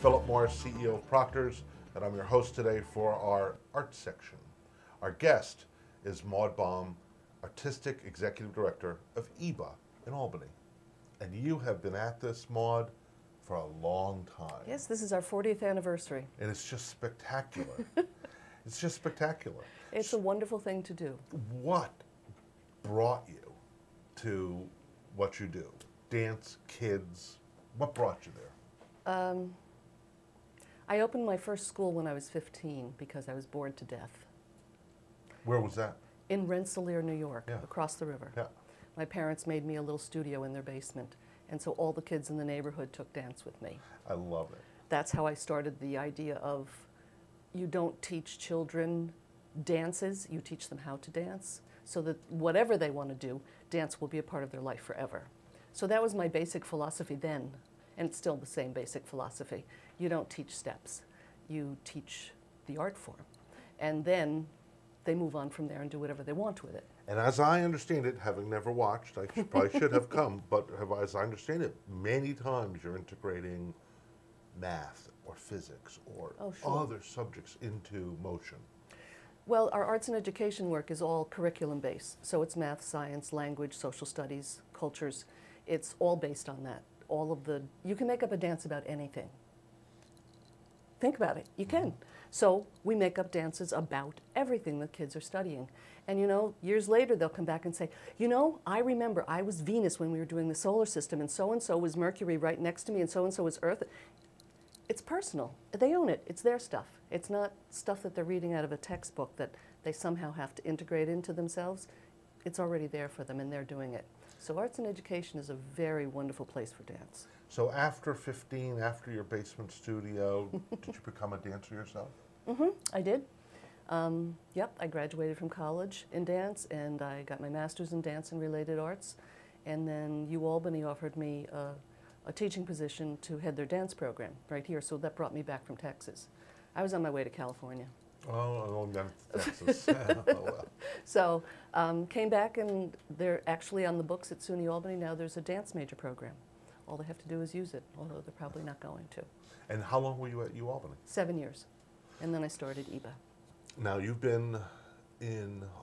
Philip Morris, CEO of Proctors, and I'm your host today for our arts section. Our guest is Maude Baum, Artistic Executive Director of EBA in Albany. And you have been at this, Maude, for a long time. Yes, this is our 40th anniversary. And it's just spectacular. It's just spectacular. It's a wonderful thing to do. What brought you to what you do? Dance, kids, what brought you there? I opened my first school when I was 15 because I was bored to death. Where was that? In Rensselaer, New York, Yeah. across the river. Yeah. My parents made me a little studio in their basement, and so all the kids in the neighborhood took dance with me. I love it. That's how I started the idea of you don't teach children dances, you teach them how to dance, so that whatever they want to do, dance will be a part of their life forever. So that was my basic philosophy then, and it's still the same basic philosophy. You don't teach steps, you teach the art form. And then they move on from there and do whatever they want with it. And as I understand it, having never watched, I probably should have come, but as I understand it, many times you're integrating math or physics or other subjects into motion. Well, our arts and education work is all curriculum-based. So it's math, science, language, social studies, cultures. It's all based on that. You can make up a dance about anything. Think about it, you can. So we make up dances about everything the kids are studying. And you know, years later they'll come back and say, you know, I remember I was Venus when we were doing the solar system, and so was Mercury right next to me, and so was Earth. It's personal. They own it. It's their stuff. It's not stuff that they're reading out of a textbook that they somehow have to integrate into themselves. It's already there for them, and they're doing it. So arts and education is a very wonderful place for dance. So after 15, after your basement studio, did you become a dancer yourself? I did. Yep, I graduated from college in dance, and I got my master's in dance and related arts. And then Albany offered me a teaching position to head their dance program right here, so that brought me back from Texas. I was on my way to California. Oh, Texas. Oh, well. So came back, and they're actually on the books at SUNY Albany now. There's a dance major program. All they have to do is use it, although they're probably not going to. And how long were you at Albany? 7 years. And then I started EBA. Now, you've been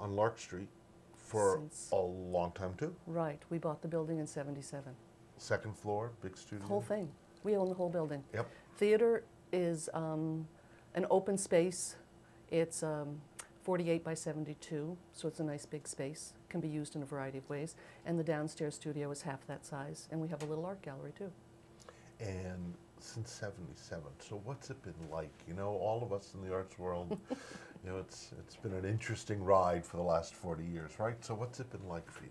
on Lark Street for a long time, too? Right. We bought the building in '77. Second floor, big studio? The whole thing. We own the whole building. Yep. Theater is an open space. It's 48 by 72, so it's a nice big space. Can be used in a variety of ways. And the downstairs studio is half that size, and we have a little art gallery, too. And since '77, so what's it been like? You know, all of us in the arts world, you know, it's been an interesting ride for the last 40 years, right? So what's it been like for you?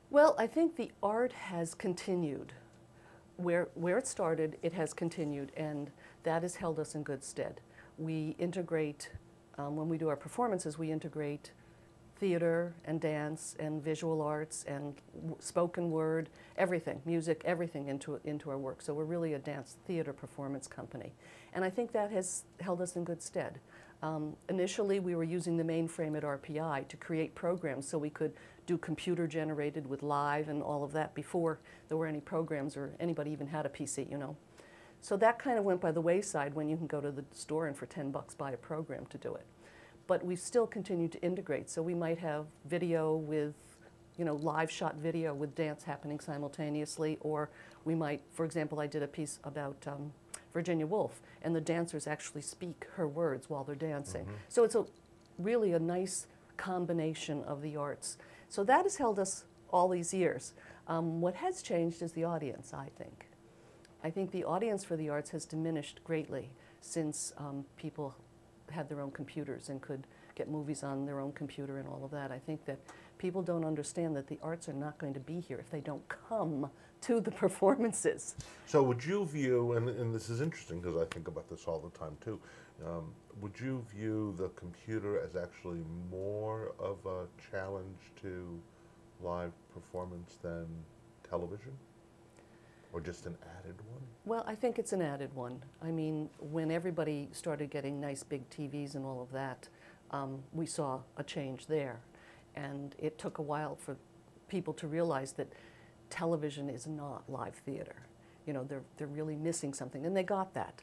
Well, I think the art has continued. Where it started, it has continued, and that has held us in good stead. We integrate, when we do our performances, we integrate theater and dance and visual arts and spoken word, everything, music, everything into our work. So we're really a dance theater performance company. And I think that has held us in good stead. Initially, we were using the mainframe at RPI to create programs so we could do computer generated with live and all of that before there were any programs or anybody even had a PC, you know. So that kind of went by the wayside when you can go to the store and for $10 buy a program to do it. But we've still continued to integrate. So we might have video with, you know, live shot video with dance happening simultaneously, or we might, for example, I did a piece about Virginia Woolf, and the dancers actually speak her words while they're dancing. So it's really a nice combination of the arts. So that has held us all these years. What has changed is the audience, I think. I think the audience for the arts has diminished greatly since people had their own computers and could get movies on their own computer and all of that. I think that people don't understand that the arts are not going to be here if they don't come to the performances. So would you view, and this is interesting because I think about this all the time too, would you view the computer as actually more of a challenge to live performance than television? Or just an added one? Well, I think it's an added one. I mean, when everybody started getting nice big TVs and all of that, we saw a change there. And it took a while for people to realize that television is not live theater. You know, they're really missing something, and they got that.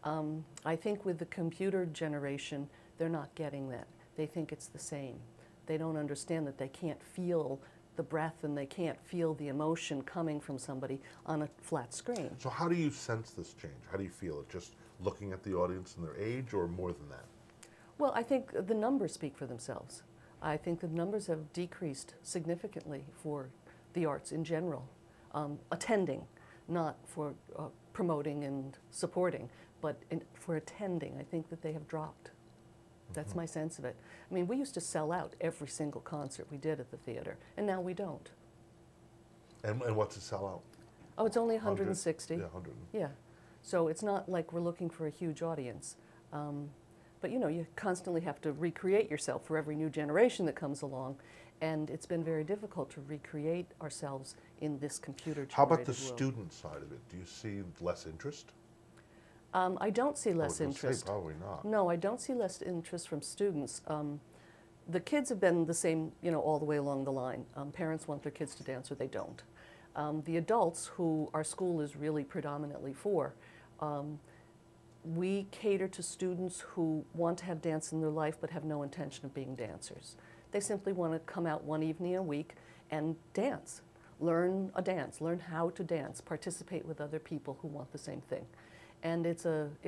I think with the computer generation, they're not getting that. They think it's the same. They don't understand that they can't feel the breath and they can't feel the emotion coming from somebody on a flat screen. So how do you sense this change? How do you feel it? Just looking at the audience and their age, or more than that? Well, I think the numbers speak for themselves. I think the numbers have decreased significantly for the arts in general. Attending, not for promoting and supporting, but for attending, I think that they have dropped. That's my sense of it. I mean, we used to sell out every single concert we did at the theater, and now we don't. And what's a sellout? Oh, it's only 160. Yeah, 100. Yeah. So it's not like we're looking for a huge audience. But you know, you constantly have to recreate yourself for every new generation that comes along, and it's been very difficult to recreate ourselves in this computer-generated How about the world. student side of it? Do you see less interest? I don't see less I would say interest. probably not. No, I don't see less interest from students. The kids have been the same, you know, all the way along the line. Parents want their kids to dance or they don't. The adults, who our school is really predominantly for, we cater to students who want to have dance in their life but have no intention of being dancers. They simply want to come out one evening a week and dance, learn a dance, learn how to dance, participate with other people who want the same thing. And it's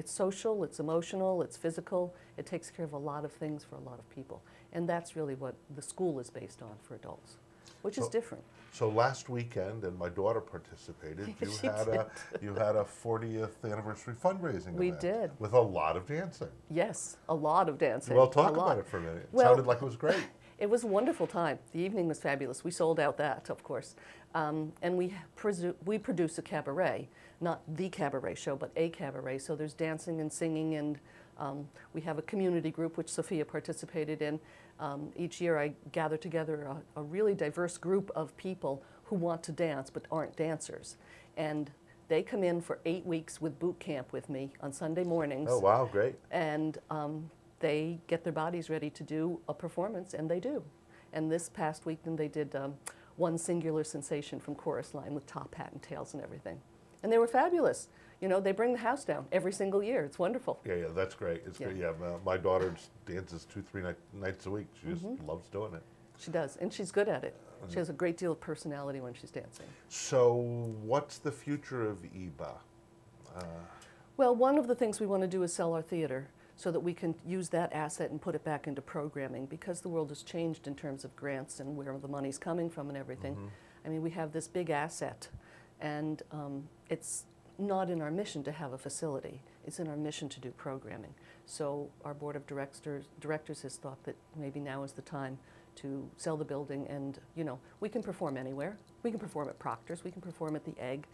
social, it's emotional, it's physical. It takes care of a lot of things for a lot of people. And that's really what the school is based on for adults, which is different. So last weekend, and my daughter participated, you had a 40th anniversary fundraising We event. did. With a lot of dancing. Yes, a lot of dancing. Well, talk about it for a minute. It Well, sounded like it was great. It was a wonderful time. The evening was fabulous. We sold out that, of course. And we produce a cabaret, not the cabaret show, but a cabaret. So there's dancing and singing, and we have a community group, which Sophia participated in. Each year I gather together a really diverse group of people who want to dance but aren't dancers. And they come in for 8 weeks with boot camp with me on Sunday mornings. Oh, wow, great. And they get their bodies ready to do a performance, and they do. And this past weekend they did One Singular Sensation from Chorus Line with top hat and tails and everything. And they were fabulous. You know, they bring the house down every single year. It's wonderful. Yeah, that's great. It's great. Yeah, my daughter dances 2-3 nights a week. She just loves doing it. She does, and she's good at it. She has a great deal of personality when she's dancing. So what's the future of EBA? Well, one of the things we want to do is sell our theater so that we can use that asset and put it back into programming, because the world has changed in terms of grants and where the money's coming from and everything. I mean, we have this big asset, and it's not in our mission to have a facility. It's in our mission to do programming. So our board of directors has thought that maybe now is the time to sell the building, and you know, we can perform anywhere. We can perform at Proctors, we can perform at the Egg.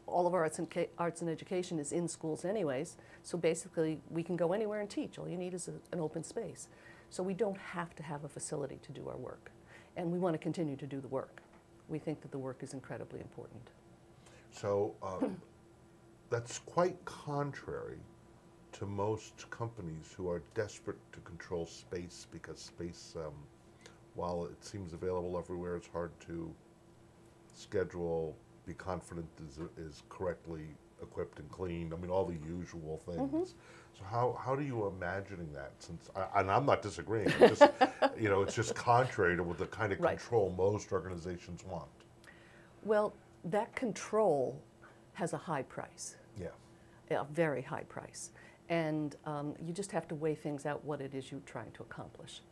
All of our arts and education is in schools anyways, so basically we can go anywhere and teach. All you need is an open space. So we don't have to have a facility to do our work, and we want to continue to do the work. We think that the work is incredibly important. So that's quite contrary to most companies who are desperate to control space, because space, while it seems available everywhere, it's hard to schedule, be confident is correctly equipped and cleaned. I mean, all the usual things. So how do you imagining that? Since and I'm not disagreeing. I'm just, you know, it's just contrary to what the kind of control most organizations want. Well, that control has a high price. Yeah. A very high price. And you just have to weigh things out, what it is you're trying to accomplish.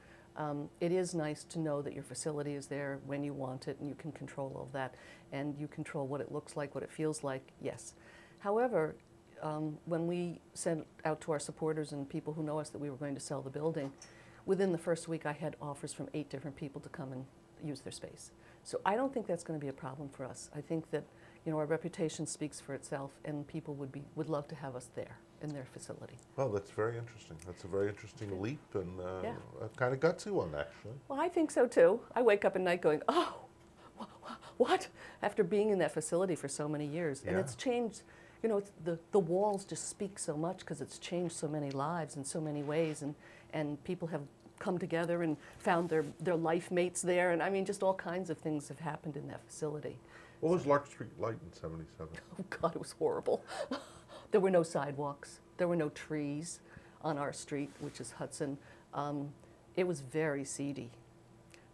It is nice to know that your facility is there when you want it, and you can control all of that, and you control what it looks like, what it feels like, yes. However, when we sent out to our supporters and people who know us that we were going to sell the building, within the first week I had offers from 8 different people to come and use their space. So I don't think that's going to be a problem for us. I think that, you know, our reputation speaks for itself, and people would love to have us there in their facility. Well, that's very interesting. That's a very interesting leap, and a kind of gutsy one, actually. Well, I think so too. I wake up at night going, oh, what? After being in that facility for so many years. And it's changed, you know, the walls just speak so much, because it's changed so many lives in so many ways, and people have come together and found their life mates there. And I mean, just all kinds of things have happened in that facility. What was Lark Street like in '77? Oh God, it was horrible. There were no sidewalks. There were no trees on our street, which is Hudson. It was very seedy.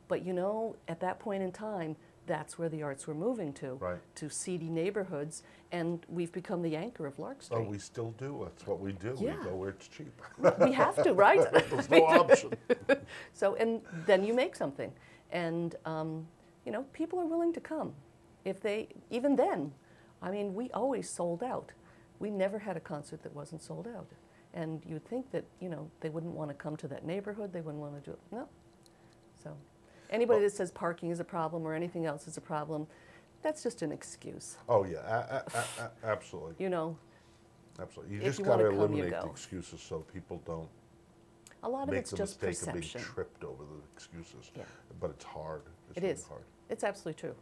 But you know, at that point in time, that's where the arts were moving to, Right. to seedy neighborhoods, and we've become the anchor of Lark Street. Oh, we still do. That's what we do. Yeah. We go where it's cheap. We have to, right? There's no option. So, and then you make something, and you know, people are willing to come. If they, even then, I mean, we always sold out. We never had a concert that wasn't sold out. And you'd think that, you know, they wouldn't want to come to that neighborhood, they wouldn't want to do it. No. So anybody that says parking is a problem or anything else is a problem, that's just an excuse. Oh, yeah, absolutely. You know, Absolutely. You if just you got to wanna come, you eliminate the go. excuses so people don't a lot of make it's the just mistake of perception. being tripped over the excuses. Yeah. But it's hard. It's It really is. hard. It's absolutely true.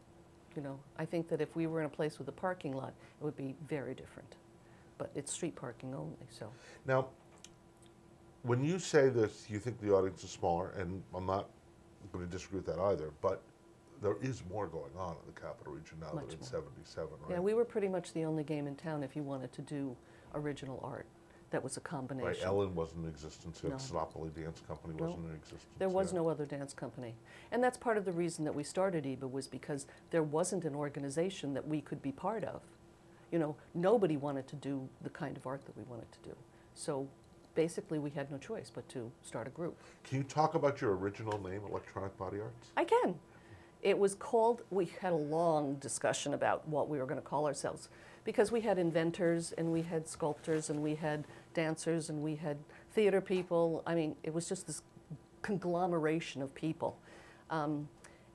You know, I think that if we were in a place with a parking lot, it would be very different. But it's street parking only, so. Now, when you say this, you think the audience is smaller, and I'm not going to disagree with that either, but there is more going on in the Capital Region now Much than in more. '77, right? Yeah, we were pretty much the only game in town if you wanted to do original art. That was a combination. Right, Ellen wasn't in existence, No. Sinopoly Dance Company No. wasn't in existence. There was yeah. no other dance company. And that's part of the reason that we started EBA, was because there wasn't an organization that we could be part of. You know, nobody wanted to do the kind of art that we wanted to do. So basically we had no choice but to start a group. Can you talk about your original name, Electronic Body Arts? I can. It was called, we had a long discussion about what we were going to call ourselves, because we had inventors and we had sculptors and we had dancers and we had theater people. I mean, it was just this conglomeration of people.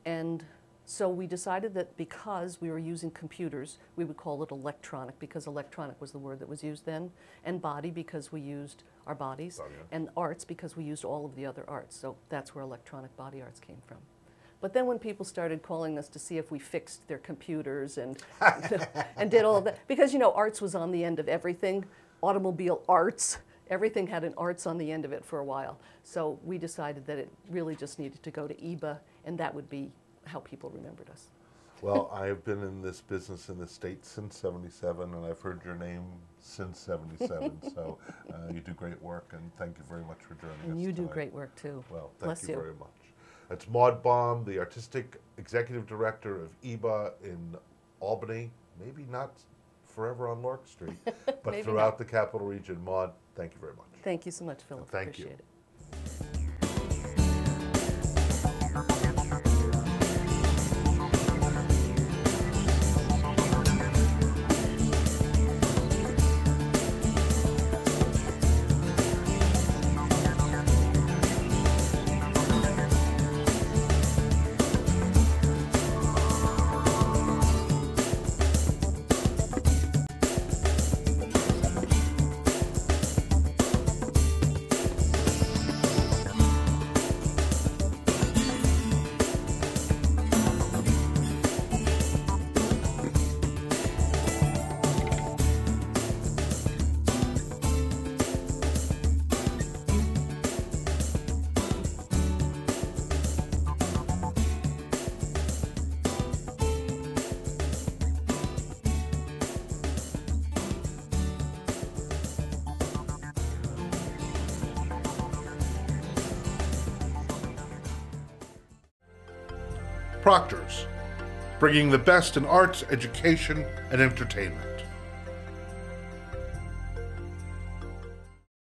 And so we decided that because we were using computers, we would call it electronic, because electronic was the word that was used then, and body because we used our bodies, Body arts. and arts because we used all of the other arts. So that's where electronic body arts came from. But then when people started calling us to see if we fixed their computers and, and did all of that, because, you know, arts was on the end of everything, automobile arts, everything had an arts on the end of it for a while. So we decided that it really just needed to go to EBA, and that would be how people remembered us. Well, I've been in this business in the States since '77, and I've heard your name since '77. So you do great work, and thank you very much for joining us. And you do tonight. great work, too. Well, Bless thank you you. very much. That's Maude Baum, the Artistic Executive Director of EBA in Albany. Maybe not forever on Lark Street, but Maybe throughout not. the Capital Region. Maude, thank you very much. Thank you so much, Philip. Thank you. Appreciate it. Proctors, bringing the best in arts, education, and entertainment.